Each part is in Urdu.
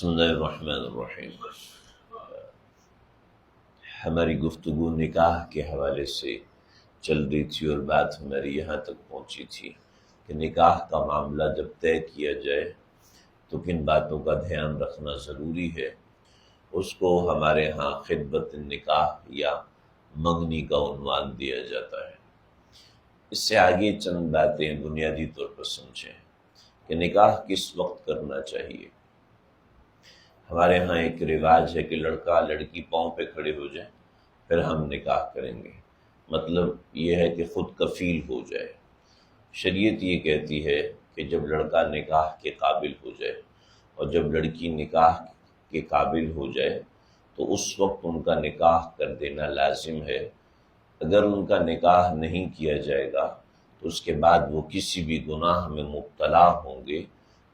بسم اللہ الرحمن الرحیم۔ ہماری گفتگو نکاح کے حوالے سے چل رہی تھی اور بات ہماری یہاں تک پہنچی تھی کہ نکاح کا معاملہ جب طے کیا جائے تو کن باتوں کا دھیان رکھنا ضروری ہے۔ اس کو ہمارے ہاں خطبۃ النکاح یا منگنی کا عنوان دیا جاتا ہے۔ اس سے آگے چند باتیں بنیادی طور پر سمجھیں کہ نکاح کس وقت کرنا چاہیے۔ ہمارے ہاں ایک رواج ہے کہ لڑکا لڑکی پاؤں پہ کھڑے ہو جائیں پھر ہم نکاح کریں گے، مطلب یہ ہے کہ خود کفیل ہو جائے۔ شریعت یہ کہتی ہے کہ جب لڑکا نکاح کے قابل ہو جائے اور جب لڑکی نکاح کے قابل ہو جائے تو اس وقت ان کا نکاح کر دینا لازم ہے۔ اگر ان کا نکاح نہیں کیا جائے گا تو اس کے بعد وہ کسی بھی گناہ میں مبتلا ہوں گے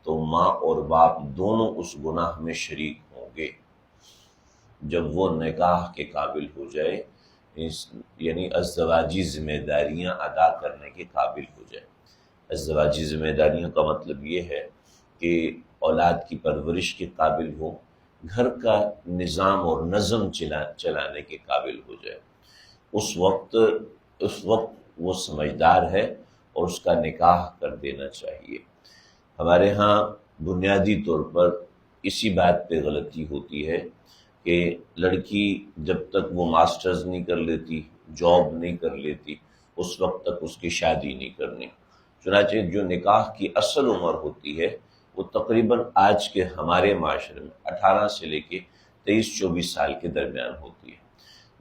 تو ماں اور باپ دونوں اس گناہ میں شریک ہوں گے۔ جب وہ نکاح کے قابل ہو جائے یعنی ازدواجی ذمہ داریاں ادا کرنے کے قابل ہو جائے۔ ازدواجی ذمہ داریوں کا مطلب یہ ہے کہ اولاد کی پرورش کے قابل ہو، گھر کا نظام اور نظم چلانے کے قابل ہو جائے۔ اس وقت وہ سمجھدار ہے اور اس کا نکاح کر دینا چاہیے۔ ہمارے ہاں بنیادی طور پر اسی بات پہ غلطی ہوتی ہے کہ لڑکی جب تک وہ ماسٹرز نہیں کر لیتی، جاب نہیں کر لیتی، اس وقت تک اس کی شادی نہیں کرنی۔ چنانچہ جو نکاح کی اصل عمر ہوتی ہے وہ تقریباً آج کے ہمارے معاشرے میں 18 سے لے کے 23-24 سال کے درمیان ہوتی ہے۔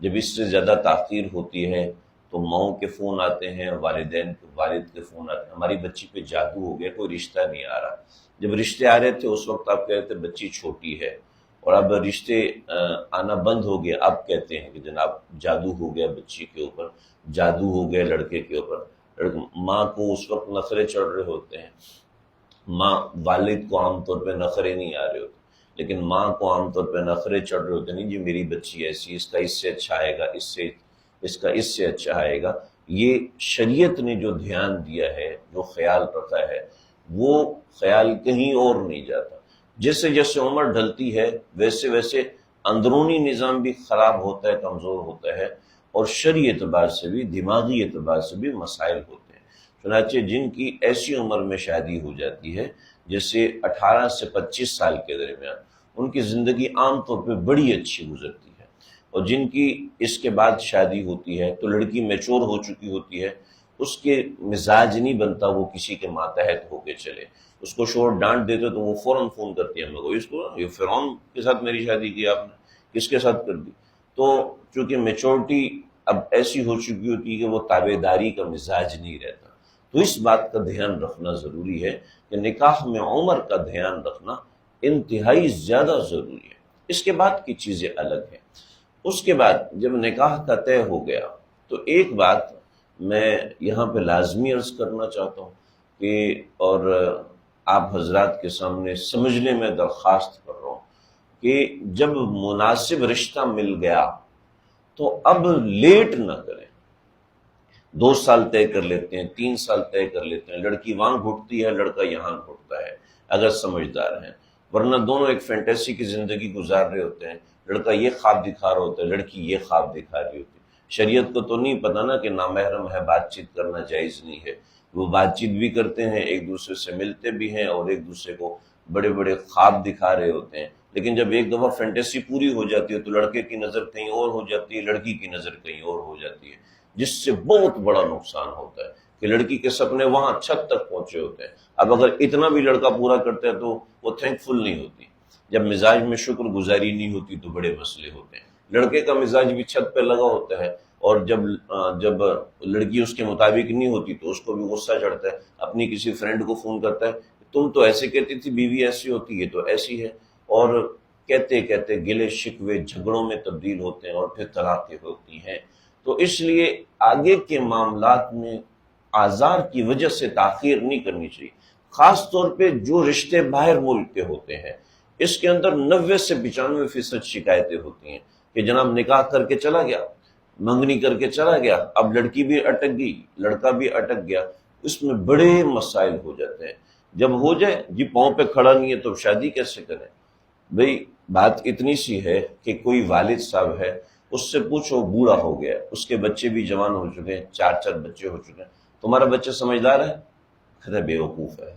جب اس سے زیادہ تاخیر ہوتی ہے تو ماؤں کے فون آتے ہیں، والد کے فون آتے ہیں، ہماری بچی پہ جادو ہو گیا، کوئی رشتہ نہیں آ رہا۔ جب رشتے آ رہے تھے اس وقت آپ کہہ رہے تھے بچی چھوٹی ہے، اور اب رشتے آنا بند ہو گیا، اب کہتے ہیں کہ جناب جادو ہو گیا بچی کے اوپر، جادو ہو گیا لڑکے کے اوپر۔ ماں کو اس وقت نخرے چڑھ رہے ہوتے ہیں، والد کو عام طور پہ نخرے نہیں آ رہے ہوتے، لیکن ماں کو عام طور پہ نخرے چڑھ رہے ہوتے ہیں، نہیں جی میری بچی ایسی، اس کا اس سے اچھا آئے گا، اس کا اس سے اچھا آئے گا۔ یہ شریعت نے جو دھیان دیا ہے، جو خیال رکھا ہے، وہ خیال کہیں اور نہیں جاتا۔ جیسے جیسے عمر ڈھلتی ہے ویسے ویسے اندرونی نظام بھی خراب ہوتا ہے، کمزور ہوتا ہے، اور شرعی اعتبار سے بھی، دماغی اعتبار سے بھی مسائل ہوتے ہیں۔ چنانچہ جن کی ایسی عمر میں شادی ہو جاتی ہے جیسے 18 سے 25 سال کے درمیان، ان کی زندگی عام طور پہ بڑی اچھی گزرتی ہے، اور جن کی اس کے بعد شادی ہوتی ہے تو لڑکی میچور ہو چکی ہوتی ہے، اس کے مزاج نہیں بنتا وہ کسی کے ماتحت ہو کے چلے۔ اس کو شوہر ڈانٹ دیتے تو وہ فوراً فون کرتی ہے ہم لوگ، اس کو یہ فرعون کے ساتھ میری شادی کی آپ نے، کس کے ساتھ کر دی؟ تو چونکہ میچورٹی اب ایسی ہو چکی ہوتی ہے کہ وہ تابع داری کا مزاج نہیں رہتا، تو اس بات کا دھیان رکھنا ضروری ہے کہ نکاح میں عمر کا دھیان رکھنا انتہائی زیادہ ضروری ہے۔ اس کے بعد کی چیزیں الگ ہیں۔ اس کے بعد جب نکاح کا طے ہو گیا تو ایک بات میں یہاں پہ لازمی عرض کرنا چاہتا ہوں کہ اور آپ حضرات کے سامنے سمجھنے میں درخواست کر رہا ہوں کہ جب مناسب رشتہ مل گیا تو اب لیٹ نہ کریں۔ 2 سال طے کر لیتے ہیں، 3 سال طے کر لیتے ہیں، لڑکی وہاں گھٹتی ہے، لڑکا یہاں گھٹتا ہے اگر سمجھدار ہیں، ورنہ دونوں ایک فینٹیسی کی زندگی گزار رہے ہوتے ہیں۔ لڑکا یہ خواب دکھا رہا ہوتا ہے، لڑکی یہ خواب دکھا رہی ہوتی ہے۔ شریعت کو تو نہیں پتہ نا کہ نامحرم ہے، بات چیت کرنا جائز نہیں ہے۔ وہ بات چیت بھی کرتے ہیں، ایک دوسرے سے ملتے بھی ہیں، اور ایک دوسرے کو بڑے بڑے خواب دکھا رہے ہوتے ہیں، لیکن جب ایک دفعہ فینٹیسی پوری ہو جاتی ہے تو لڑکے کی نظر کہیں اور ہو جاتی ہے، لڑکی کی نظر کہیں اور ہو جاتی ہے، جس سے بہت بڑا نقصان ہوتا ہے کہ لڑکی کے سپنے وہاں چھت تک پہنچے ہوتے ہیں۔ اب اگر اتنا بھی لڑکا پورا کرتا ہے تو وہ تھینک فل نہیں ہوتی، جب مزاج میں شکر گزاری نہیں ہوتی تو بڑے مسئلے ہوتے ہیں۔ لڑکے کا مزاج بھی چھت پہ لگا ہوتا ہے، اور جب لڑکی اس کے مطابق نہیں ہوتی تو اس کو بھی غصہ چڑھتا ہے، اپنی کسی فرینڈ کو فون کرتا ہے، تم تو ایسے کہتی تھی بیوی ایسی ہوتی، یہ تو ایسی ہے، اور کہتے کہتے گلے شکوے جھگڑوں میں تبدیل ہوتے ہیں اور پھر طلاقیں ہوتی ہیں۔ تو اس لیے آگے کے معاملات میں آزار کی وجہ سے تاخیر نہیں کرنی چاہیے، خاص طور پہ جو رشتے باہر ملک کے ہوتے ہیں۔ اس کے اندر 90 سے 95% شکایتیں ہوتی ہیں کہ جناب نکاح کر کے چلا گیا، منگنی کر کے چلا گیا، اب لڑکی بھی اٹک گئی، لڑکا بھی اٹک گیا، اس میں بڑے مسائل ہو جاتے ہیں۔ جب ہو جائے جی پاؤں پہ کھڑا نہیں ہے تو شادی کیسے کریں؟ بھئی بات اتنی سی ہے کہ کوئی والد صاحب ہے، اس سے پوچھو بوڑھا ہو گیا، اس کے بچے بھی جوان ہو چکے ہیں، 4 بچے ہو چکے ہیں، تمہارا بچہ سمجھدار ہے؟ کہتا ہے بیوقوف ہے۔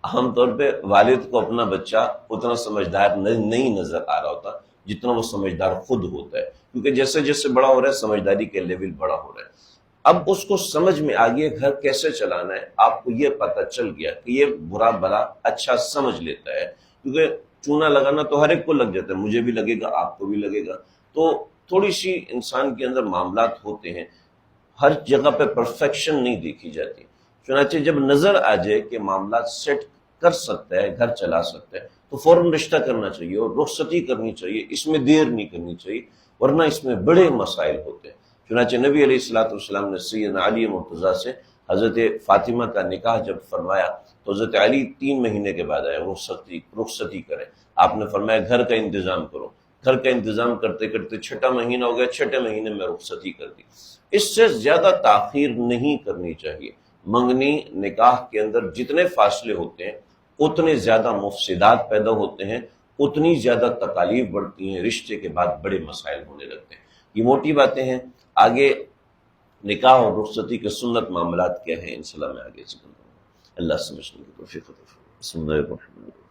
عام طور پہ والد کو اپنا بچہ اتنا سمجھدار نہیں نظر آ رہا ہوتا جتنا وہ سمجھدار خود ہوتا ہے، کیونکہ جیسے جیسے بڑا ہو رہا ہے سمجھداری کے لیول بڑا ہو رہا ہے۔ اب اس کو سمجھ میں آ گیا گھر کیسے چلانا ہے، آپ کو یہ پتہ چل گیا کہ یہ برا بلا اچھا سمجھ لیتا ہے، کیونکہ چونا لگانا تو ہر ایک کو لگ جاتا ہے، مجھے بھی لگے گا، آپ کو بھی لگے گا۔ تو تھوڑی سی انسان کے اندر معاملات ہوتے ہیں، ہر جگہ پہ پرفیکشن نہیں دیکھی جاتی، چنانچہ جب نظر آ جائے کہ معاملات سیٹ کر سکتا ہے، گھر چلا سکتا ہے، تو فوراً رشتہ کرنا چاہیے اور رخصتی کرنی چاہیے، اس میں دیر نہیں کرنی چاہیے، ورنہ اس میں بڑے مسائل ہوتے ہیں۔ چنانچہ نبی علیہ السلام نے سیدنا علی مرتضیٰ سے حضرت فاطمہ کا نکاح جب فرمایا تو حضرت علی 3 مہینے کے بعد آئے، رخصتی کریں۔ آپ نے فرمایا گھر کا انتظام کرو، گھر کا انتظام کرتے کرتے 6واں مہینہ ہو گیا، 6 مہینے میں رخصتی کر دی۔ اس سے زیادہ تاخیر نہیں کرنی چاہیے۔ منگنی نکاح کے اندر جتنے فاصلے ہوتے ہیں اتنے زیادہ مفسدات پیدا ہوتے ہیں، اتنی زیادہ تکالیف بڑھتی ہیں، رشتے کے بعد بڑے مسائل ہونے لگتے ہیں۔ یہ موٹی باتیں ہیں، آگے نکاح اور رخصتی کے سنت معاملات کیا ہیں انشاءاللہ میں آگے ذکر کروں گا۔ اللہ سمجھنے کی توفیق عطا فرمائے۔ بسم اللہ الرحمن الرحیم۔